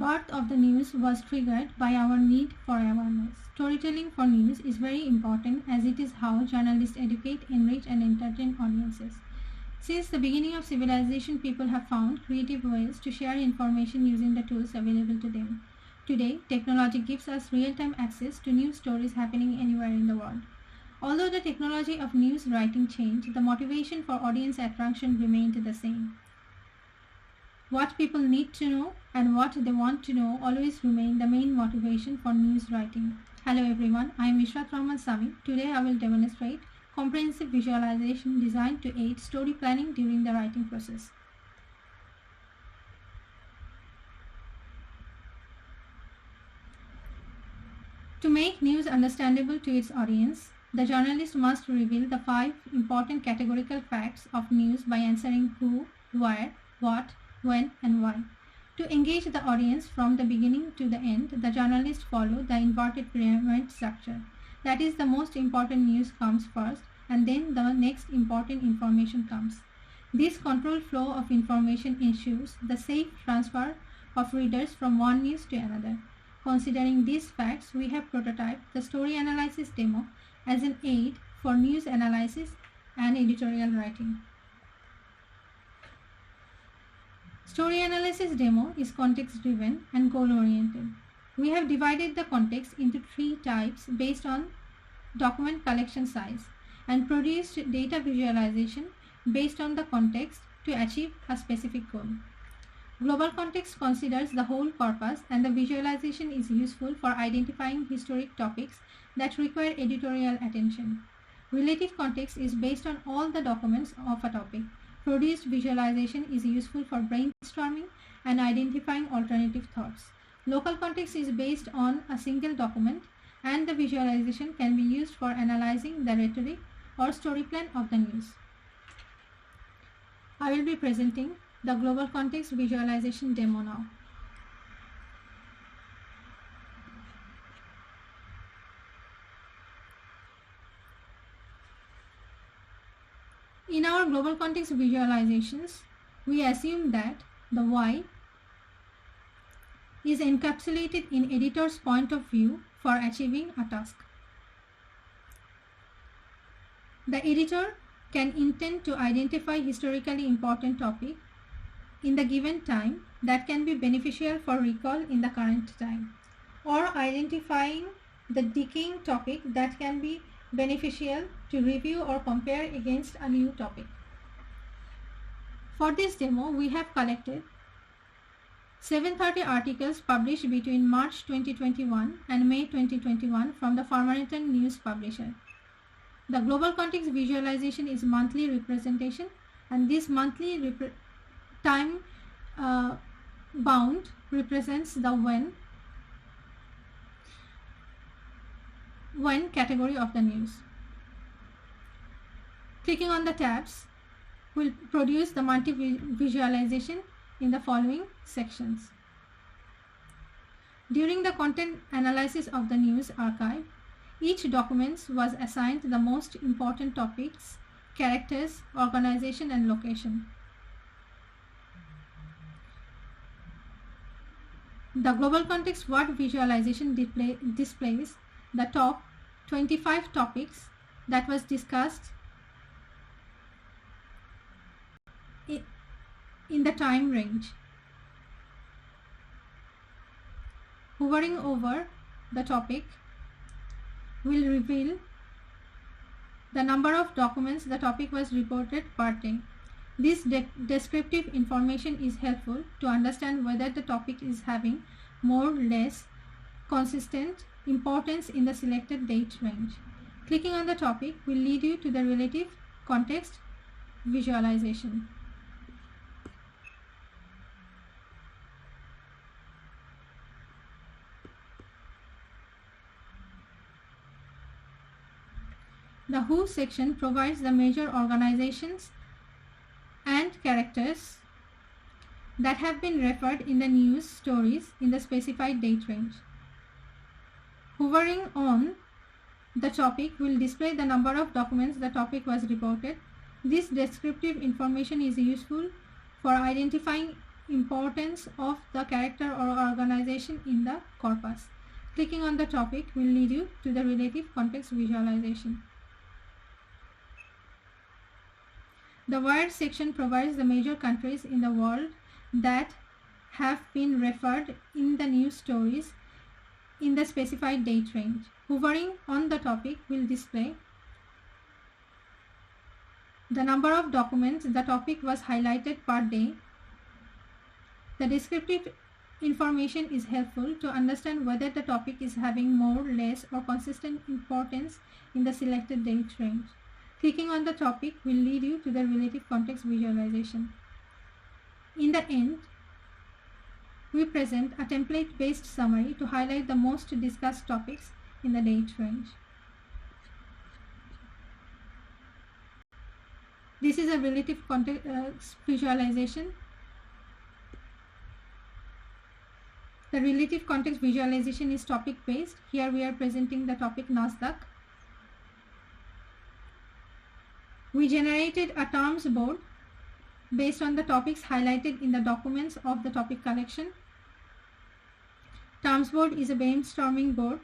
birth of the news was triggered by our need for awareness. Storytelling for news is very important as it is how journalists educate, enrich, and entertain audiences. Since the beginning of civilization, people have found creative ways to share information using the tools available to them. Today, technology gives us real-time access to news stories happening anywhere in the world. Although the technology of news writing changed, the motivation for audience attraction remained the same. What people need to know and what they want to know always remain the main motivation for news writing. Hello everyone, I am Ishrat Sami. Today I will demonstrate comprehensive visualization designed to aid story planning during the writing process. To make news understandable to its audience, the journalist must reveal the 5 important categorical facts of news by answering who, where, what, when, and why. To engage the audience from the beginning to the end, the journalist follows the inverted pyramid structure. That is, the most important news comes first, and then the next important information comes. This controlled flow of information ensures the safe transfer of readers from one news to another. Considering these facts, we have prototyped the story analysis demo as an aid for news analysis and editorial writing. Story analysis demo is context-driven and goal-oriented. We have divided the context into 3 types based on document collection size and produced data visualization based on the context to achieve a specific goal. Global context considers the whole corpus, and the visualization is useful for identifying historic topics that require editorial attention. Relative context is based on all the documents of a topic. Produced visualization is useful for brainstorming and identifying alternative thoughts. Local context is based on a single document, and the visualization can be used for analyzing the rhetoric or story plan of the news. I will be presenting the global context visualization demo now. In our global context visualizations, we assume that the why is encapsulated in editor's point of view for achieving a task. The editor can intend to identify historically important topic in the given time that can be beneficial for recall in the current time, or identifying the decaying topic that can be beneficial to review or compare against a new topic. For this demo, we have collected 730 articles published between March 2021 and May 2021 from the Farmanton News publisher. The global context visualization is monthly representation, and this monthly time bound represents the when category of the news. Clicking on the tabs will produce the multi-visualization in the following sections. During the content analysis of the news archive, each document was assigned the most important topics, characters, organization, and location. The global context word visualization displays the top 25 topics that was discussed in the time range. Hovering over the topic will reveal the number of documents the topic was reported per day. This descriptive information is helpful to understand whether the topic is having more or less consistent importance in the selected date range. Clicking on the topic will lead you to the relative context visualization. The Who section provides the major organizations and characters that have been referred in the news stories in the specified date range. Hovering on the topic will display the number of documents the topic was reported. This descriptive information is useful for identifying importance of the character or organization in the corpus. Clicking on the topic will lead you to the relative context visualization. The word section provides the major countries in the world that have been referred in the news stories in the specified date range. Hovering on the topic will display the number of documents the topic was highlighted per day. The descriptive information is helpful to understand whether the topic is having more, less, or consistent importance in the selected date range. Clicking on the topic will lead you to the relative context visualization. In the end, we present a template-based summary to highlight the most discussed topics in the date range. This is a relative context visualization. The relative context visualization is topic-based. Here we are presenting the topic Nasdaq. We generated a terms board based on the topics highlighted in the documents of the topic collection. Terms board is a brainstorming board.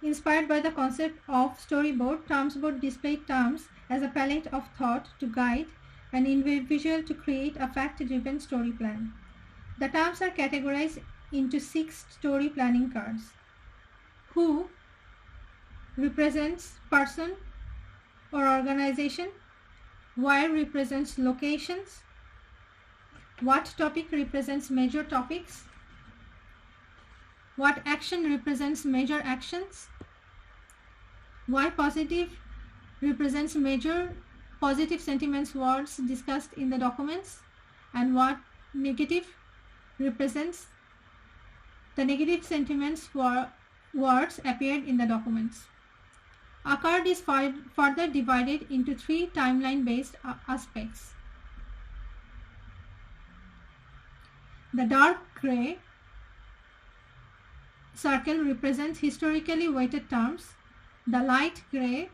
Inspired by the concept of storyboard, terms board displayed terms as a palette of thought to guide an individual to create a fact-driven story plan. The terms are categorized into 6 story planning cards. Who represents person or organization, where represents locations, what topic represents major topics, what action represents major actions, why positive represents major positive sentiments words discussed in the documents, and what negative represents the negative sentiments words appeared in the documents. A card is further divided into 3 timeline-based aspects. The dark gray circle represents historically weighted terms. The light gray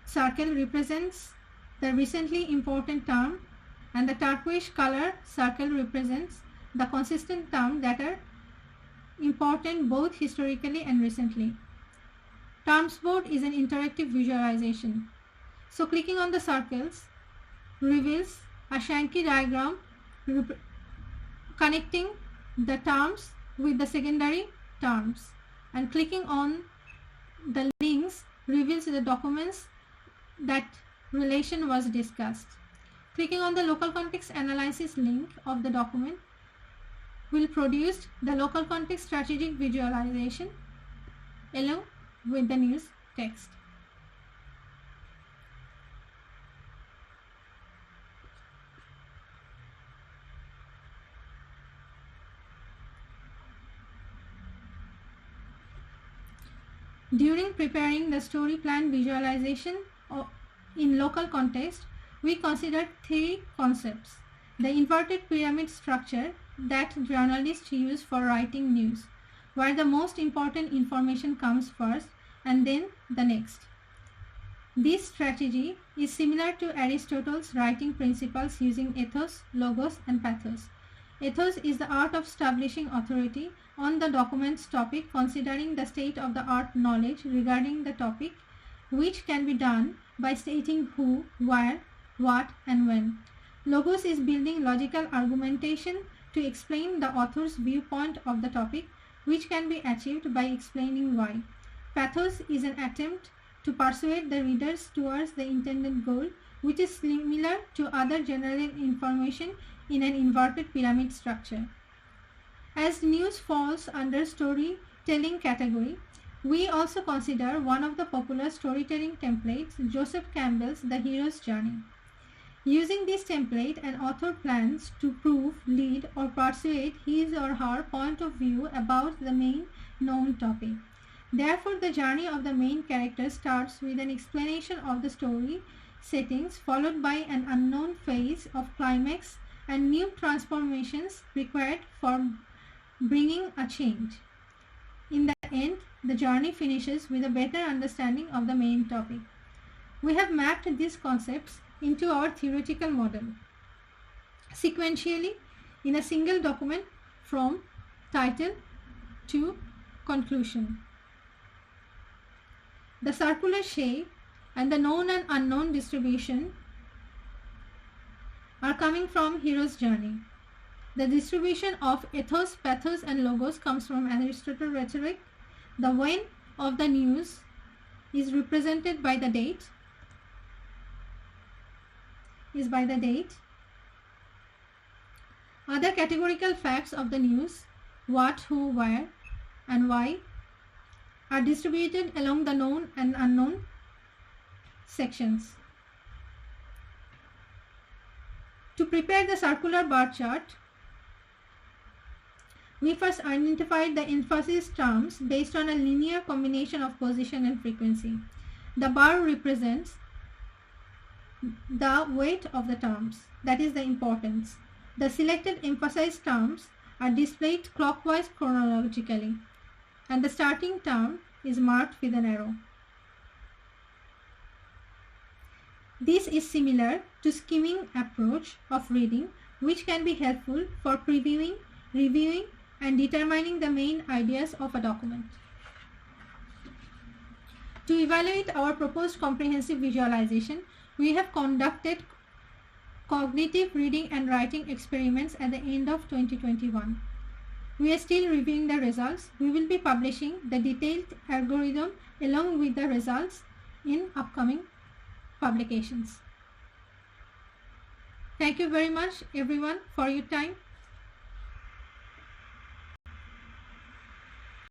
circle represents the recently important term, and the turquoise color circle represents the consistent terms that are important both historically and recently. Terms board is an interactive visualization. So clicking on the circles reveals a Sankey diagram connecting the terms with the secondary terms, and clicking on the links reveals the documents that relation was discussed. Clicking on the local context analysis link of the document will produce the local context strategic visualization along with the news text. During preparing the story plan visualization in local context, we considered 3 concepts: the inverted pyramid structure that journalists use for writing news, where the most important information comes first and then the next. This strategy is similar to Aristotle's writing principles using ethos, logos, and pathos. Ethos is the art of establishing authority on the document's topic, considering the state of the art knowledge regarding the topic, which can be done by stating who, where, what, and when. Logos is building logical argumentation to explain the author's viewpoint of the topic, which can be achieved by explaining why. Pathos is an attempt to persuade the readers towards the intended goal, which is similar to other general information in an inverted pyramid structure. As news falls under storytelling category, we also consider one of the popular storytelling templates, Joseph Campbell's The Hero's Journey. Using this template, an author plans to prove, lead, or persuade his or her point of view about the main known topic. Therefore, the journey of the main character starts with an explanation of the story settings, followed by an unknown phase of climax and new transformations required for bringing a change. In the end, the journey finishes with a better understanding of the main topic. We have mapped these concepts into our theoretical model. sequentially in a single document from title to conclusion. The circular shape and the known and unknown distribution are coming from hero's journey. The distribution of ethos, pathos and logos comes from Aristotle rhetoric. The when of the news is represented by the date, Other categorical facts of the news, what, who, where and why, are distributed along the known and unknown sections. To prepare the circular bar chart, we first identified the emphasis terms based on a linear combination of position and frequency. The bar represents the weight of the terms, that is the importance. The selected emphasized terms are displayed clockwise chronologically, and the starting term is marked with an arrow. This is similar to skimming approach of reading, which can be helpful for previewing, reviewing, and determining the main ideas of a document. To evaluate our proposed comprehensive visualization, we have conducted cognitive reading and writing experiments at the end of 2021. We are still reviewing the results. We will be publishing the detailed algorithm along with the results in upcoming publications. Thank you very much everyone for your time.